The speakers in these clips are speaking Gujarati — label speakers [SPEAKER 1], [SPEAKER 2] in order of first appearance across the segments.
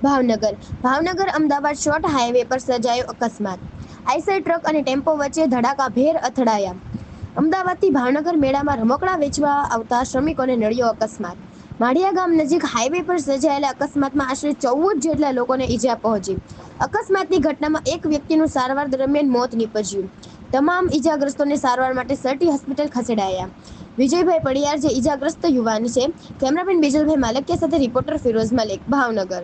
[SPEAKER 1] ભાવનગર અમદાવાદ શોર્ટ હાઈવે પર સર્જાયો અકસ્માત। આઈસર ટ્રક અને ટેમ્પો વચ્ચે ધડાકાભેર અથડાયા। અમદાવાદથી ભાવનગર મેળામાં રમકડાં વેચવા આવતા શ્રમિકોને નડ્યો અકસ્માત। માળિયા ગામ નજીક હાઈવે પર સર્જાયેલા અકસ્માતમાં આશરે 14 જેટલા લોકોને ઈજા પહોંચી। અકસ્માતની ઘટનામાં એક વ્યક્તિનું સારવાર દરમિયાન મોત નીપજ્યું। તમામ ઈજાગ્રસ્તોને સારવાર માટે સટી હોસ્પિટલ ખસેડાયા। વિજયભાઈ પડિયાર જે ઈજાગ્રસ્ત યુવાન છે। કેમેરામેન બીજલભાઈ માલકિયા સાથે રિપોર્ટર ફિરોઝ મલિક, ભાવનગર।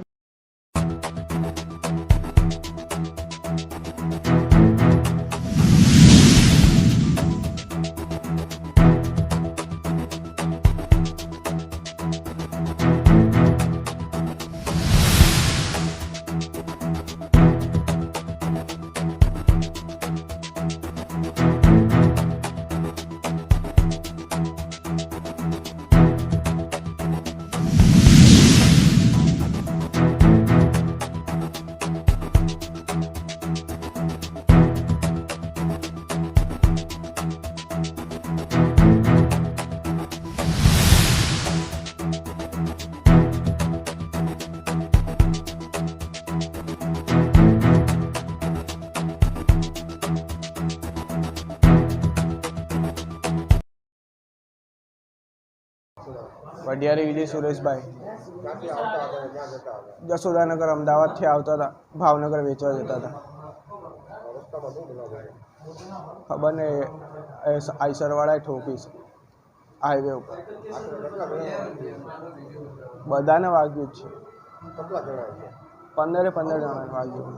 [SPEAKER 2] વઢિયારી વિજય સુરેશભાઈ જસોદાનગર અમદાવાદથી આવતા હતા, ભાવનગર વેચવા જતા હતા। ખબર ને આઈસરવાળાએ ઠોકી છે હાઈવે ઉપર। બધાને વાગ્યું જ છે, 15 જણાને વાગ્યું।